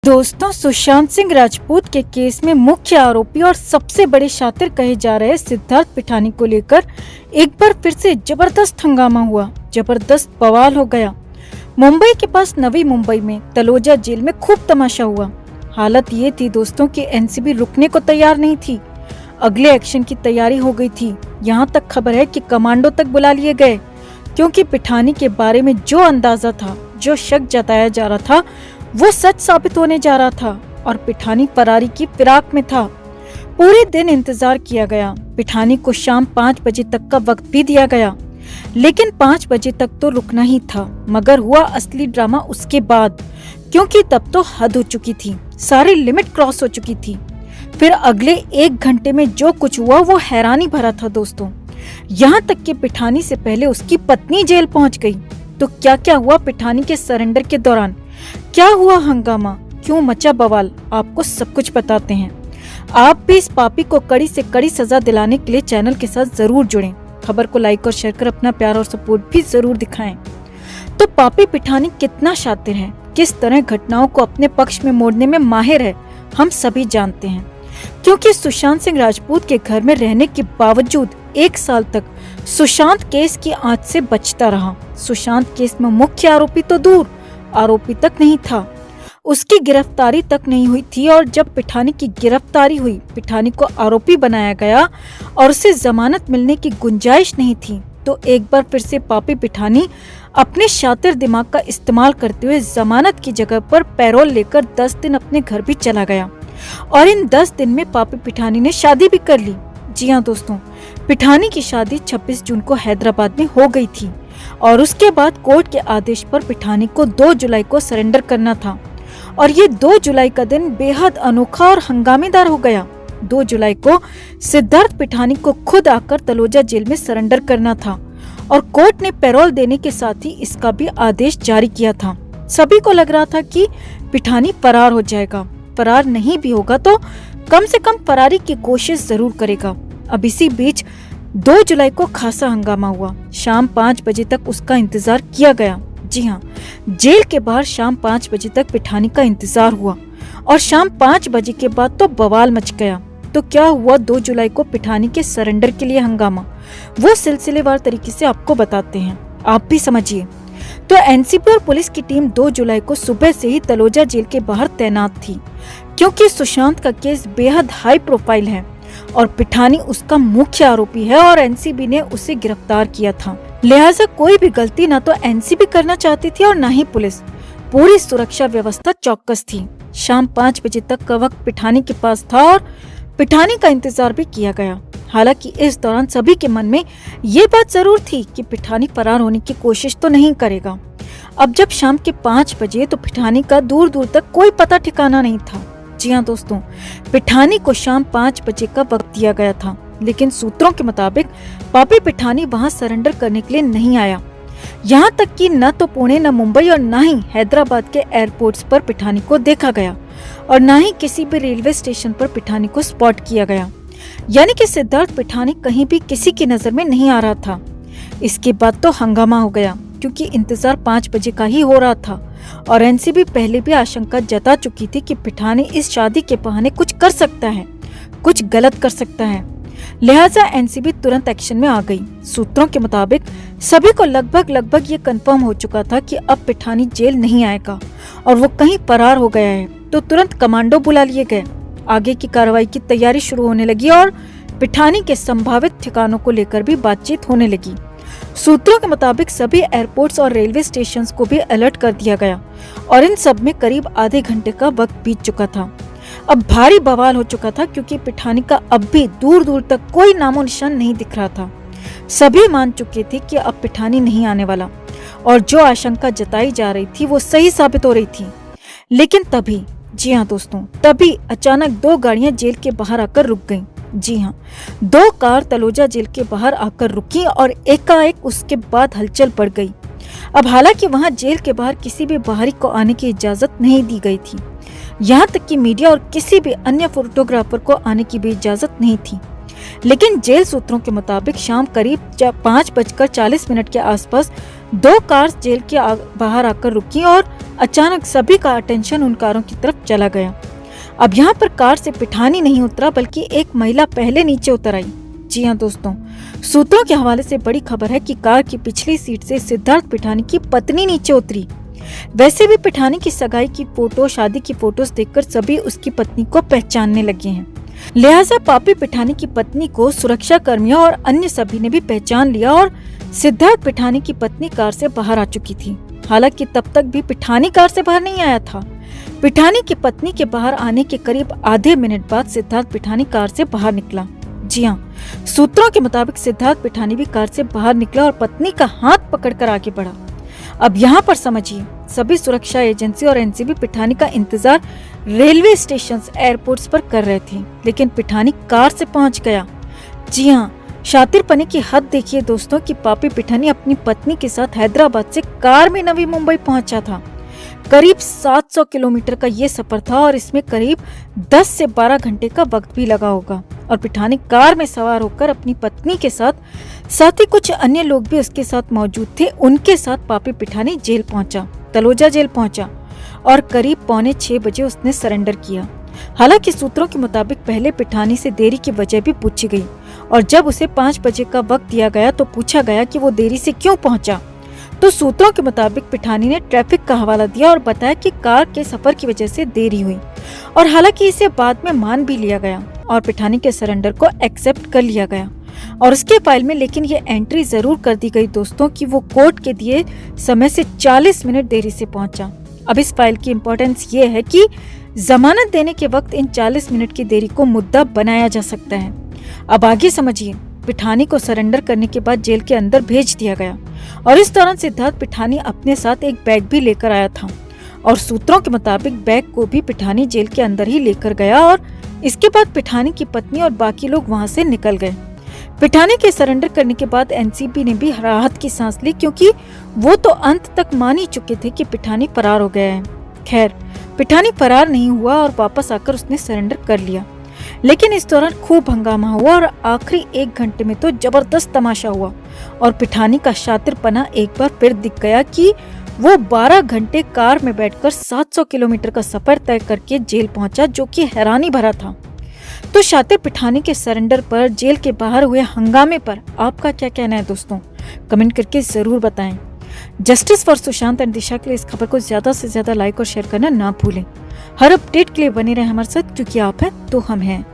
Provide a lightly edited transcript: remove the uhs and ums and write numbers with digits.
दोस्तों, सुशांत सिंह राजपूत के केस में मुख्य आरोपी और सबसे बड़े शातिर कहे जा रहे सिद्धार्थ पिठानी को लेकर एक बार फिर से जबरदस्त हंगामा हुआ। जबरदस्त बवाल हो गया। मुंबई के पास नवी मुंबई में तलोजा जेल में खूब तमाशा हुआ। हालत ये थी दोस्तों कि एनसीबी रुकने को तैयार नहीं थी। अगले एक्शन की तैयारी हो गई थी। यहाँ तक खबर है कि कमांडो तक बुला लिए गए, क्योंकि पिठानी के बारे में जो अंदाजा था, जो शक जताया जा रहा था, वो सच साबित होने जा रहा था और पिठानी फरारी की फिराक में था। पूरे दिन इंतजार किया गया। पिठानी को शाम 5 बजे तक का वक्त भी दिया गया, लेकिन 5 बजे तक तो रुकना ही था। मगर हुआ असली ड्रामा उसके बाद, क्योंकि तब तो हद हो चुकी थी, सारी लिमिट क्रॉस हो चुकी थी। फिर अगले 1 घंटे में जो कुछ हुआ वो हैरानी भरा था दोस्तों। यहाँ तक कि पिठानी से पहले उसकी पत्नी जेल पहुँच गई। तो क्या क्या हुआ पिठानी के सरेंडर के दौरान, क्या हुआ हंगामा, क्यों मचा बवाल, आपको सब कुछ बताते हैं। आप भी इस पापी को कड़ी से कड़ी सजा दिलाने के लिए चैनल के साथ जरूर जुड़ें। खबर को लाइक और शेयर कर अपना प्यार और सपोर्ट भी जरूर दिखाएं। तो पापी पिठानी कितना शातिर है, किस तरह घटनाओं को अपने पक्ष में मोड़ने में माहिर है, हम सभी जानते हैं। क्योंकि सुशांत सिंह राजपूत के घर में रहने के बावजूद 1 साल तक सुशांत केस की आंच से बचता रहा। सुशांत केस में मुख्य आरोपी तो दूर, आरोपी तक नहीं था, उसकी गिरफ्तारी तक नहीं हुई थी। और जब पिठानी की गिरफ्तारी हुई, पिठानी को आरोपी बनाया गया और उसे जमानत मिलने की गुंजाइश नहीं थी, तो एक बार फिर से पापी पिठानी अपने शातिर दिमाग का इस्तेमाल करते हुए जमानत की जगह पर पैरोल लेकर 10 दिन अपने घर भी चला गया। और इन 10 दिन में पापी पिठानी ने शादी भी कर ली। जी हाँ दोस्तों, पिठानी की शादी 26 जून को हैदराबाद में हो गई थी और उसके बाद कोर्ट के आदेश पर पिठानी को 2 जुलाई को सरेंडर करना था। और ये 2 जुलाई का दिन बेहद अनोखा और हंगामेदार हो गया। 2 जुलाई को सिद्धार्थ पिठानी को खुद आकर तलोजा जेल में सरेंडर करना था और कोर्ट ने पैरोल देने के साथ ही इसका भी आदेश जारी किया था। सभी को लग रहा था कि पिठानी फरार हो जाएगा। फरार नहीं भी होगा तो कम से कम फरारी की कोशिश जरूर करेगा। अब इसी बीच 2 जुलाई को खासा हंगामा हुआ। शाम 5 बजे तक उसका इंतजार किया गया। जी हाँ, जेल के बाहर शाम 5 बजे तक पिठानी का इंतजार हुआ और शाम 5 बजे के बाद तो बवाल मच गया। तो क्या हुआ 2 जुलाई को पिठानी के सरेंडर के लिए हंगामा, वो सिलसिलेवार तरीके से आपको बताते हैं, आप भी समझिए। तो एनसीबी और पुलिस की टीम 2 जुलाई को सुबह से ही तलोजा जेल के बाहर तैनात थी, क्योंकि सुशांत का केस बेहद हाई प्रोफाइल है और पिठानी उसका मुख्य आरोपी है और एनसीबी ने उसे गिरफ्तार किया था। लिहाजा कोई भी गलती ना तो एनसीबी करना चाहती थी और ना ही पुलिस। पूरी सुरक्षा व्यवस्था चौकस थी। शाम 5 बजे तक का वक्त पिठानी के पास था और पिठानी का इंतजार भी किया गया। हालांकि इस दौरान सभी के मन में ये बात जरूर थी कि पिठानी फरार होने की कोशिश तो नहीं करेगा। अब जब शाम के 5 बजे तो पिठानी का दूर दूर तक कोई पता ठिकाना नहीं था। जी हाँ दोस्तों, पिठानी को शाम 5 बजे का वक्त दिया गया था, लेकिन सूत्रों के मुताबिक पापी पिठानी वहां सरेंडर करने के लिए नहीं आया। यहाँ तक कि न तो पुणे, न मुंबई और न ही हैदराबाद के एयरपोर्ट्स पर पिठानी को देखा गया और न ही किसी भी रेलवे स्टेशन पर पिठानी को स्पॉट किया गया। यानी कि सिद्धार्थ पिठानी कहीं भी किसी की नजर में नहीं आ रहा था। इसके बाद तो हंगामा हो गया, क्योंकि इंतजार 5 बजे का ही हो रहा था और एनसीबी पहले भी आशंका जता चुकी थी कि पिठानी इस शादी के बहाने कुछ कर सकता है, कुछ गलत कर सकता है। लिहाजा एनसीबी तुरंत एक्शन में आ गई। सूत्रों के मुताबिक सभी को लगभग ये कंफर्म हो चुका था कि अब पिठानी जेल नहीं आएगा और वो कहीं फरार हो गया है। तो तुरंत कमांडो बुला लिए गए। आगे की कार्रवाई की तैयारी शुरू होने लगी और पिठानी के संभावित ठिकानों को लेकर भी बातचीत होने लगी। सूत्रों के मुताबिक सभी एयरपोर्ट्स और रेलवे स्टेशंस को भी अलर्ट कर दिया गया और इन सब में करीब आधे घंटे का वक्त बीत चुका था। अब भारी बवाल हो चुका था, क्योंकि पिठानी का अब भी दूर दूर तक कोई नामो निशान नहीं दिख रहा था। सभी मान चुके थे कि अब पिठानी नहीं आने वाला और जो आशंका जताई जा रही थी वो सही साबित हो रही थी। लेकिन तभी, जी हाँ दोस्तों, तभी अचानक 2 गाड़ियां जेल के बाहर आकर रुक गईं। जी हाँ, 2 कार तलोजा जेल के बाहर आकर रुकी और एकाएक उसके बाद हलचल बढ़ गई। अब हालांकि वहां जेल के बाहर किसी भी बाहरी को आने की इजाजत नहीं दी गई थी। यहाँ तक कि मीडिया और किसी भी अन्य फोटोग्राफर को आने की भी इजाजत नहीं थी। लेकिन जेल सूत्रों के मुताबिक शाम करीब 5:40 के आसपास 2 कार्स जेल के बाहर आकर रुकी और अचानक सभी का अटेंशन उन कारों की तरफ चला गया। अब यहाँ पर कार से पिठानी नहीं उतरा बल्कि एक महिला पहले नीचे उतर आई। जी हाँ दोस्तों, सूत्रों के हवाले से बड़ी खबर है कि कार की पिछली सीट से सिद्धार्थ पिठानी की पत्नी नीचे उतरी। वैसे भी पिठानी की सगाई की फोटो, शादी की फोटोज देखकर सभी उसकी पत्नी को पहचानने लगे हैं। लिहाजा पापी पिठानी की पत्नी को सुरक्षा कर्मियों और अन्य सभी ने भी पहचान लिया और सिद्धार्थ पिठानी की पत्नी कार से बाहर आ चुकी थी। हालांकि तब तक भी पिठानी कार से बाहर नहीं आया था। पिठानी की पत्नी के बाहर आने के करीब आधे मिनट बाद सिद्धार्थ पिठानी कार से बाहर निकला। जी हाँ, सूत्रों के मुताबिक सिद्धार्थ पिठानी भी कार से बाहर निकला और पत्नी का हाथ पकड़कर आगे बढ़ा। अब यहाँ पर समझिए, सभी सुरक्षा एजेंसी और एनसीबी पिठानी का इंतजार रेलवे स्टेशन, एयरपोर्ट्स पर कर रहे थे, लेकिन पिठानी कार से पहुंच गया। जी हाँ, शातिरपने की हद देखिए दोस्तों कि पापी पिठानी अपनी पत्नी के साथ हैदराबाद से कार में नवी मुंबई पहुंचा था। करीब 700 किलोमीटर का ये सफर था और इसमें करीब 10 से 12 घंटे का वक्त भी लगा होगा। और पिठानी कार में सवार होकर अपनी पत्नी के साथ ही कुछ अन्य लोग भी उसके साथ मौजूद थे, उनके साथ पापी पिठानी जेल पहुंचा, तलोजा जेल पहुंचा और करीब 5:45 बजे उसने सरेंडर किया। हालांकि सूत्रों के मुताबिक पहले पिठानी से देरी की वजह भी पूछी गई और जब उसे 5 बजे का वक्त दिया गया तो पूछा गया कि वो देरी से क्यों पहुंचा। तो सूत्रों के मुताबिक पिठानी ने ट्रैफिक का हवाला दिया और बताया कि कार के सफर की वजह से देरी हुई और हालांकि इसे बाद में मान भी लिया गया और पिठानी के सरेंडर को एक्सेप्ट कर लिया गया और उसके फाइल में लेकिन ये एंट्री जरूर कर दी गई दोस्तों कि वो कोर्ट के दिए समय से 40 मिनट देरी से पहुंचा। अब इस फाइल की इम्पोर्टेंस ये है कि जमानत देने के वक्त इन 40 मिनट की देरी को मुद्दा बनाया जा सकता है। अब आगे समझिए, पिठानी को सरेंडर करने के बाद जेल के अंदर भेज दिया गया और इस दौरान सिद्धार्थ पिठानी अपने साथ एक बैग भी लेकर आया था और सूत्रों के मुताबिक बैग को भी पिठानी जेल के अंदर ही लेकर गया और इसके बाद पिठानी की पत्नी और बाकी लोग वहां से निकल गए। पिठानी के सरेंडर करने के बाद एनसीबी ने भी राहत की सांस ली क्योंकि वो तो अंत तक मान ही चुके थे कि पिठानी फरार हो गया है। खैर, पिठानी फरार नहीं हुआ और वापस आकर उसने सरेंडर कर लिया, लेकिन इस दौरान खूब हंगामा हुआ और आखिरी 1 घंटे में तो जबरदस्त तमाशा हुआ और पिठानी का शातिरपना एक बार फिर दिख गया कि वो 12 घंटे कार में बैठकर 700 किलोमीटर का सफर तय करके जेल पहुंचा, जो कि हैरानी भरा था। तो शातिर पिठानी के सरेंडर पर, जेल के बाहर हुए हंगामे पर आपका क्या कहना है दोस्तों? कमेंट करके जरूर बताएं। जस्टिस फॉर सुशांत एंड दिशा के लिए इस खबर को ज्यादा से ज्यादा लाइक और शेयर करना ना भूलें। हर अपडेट के लिए बने रहे हमारे साथ, क्योंकि आप हैं तो हम हैं।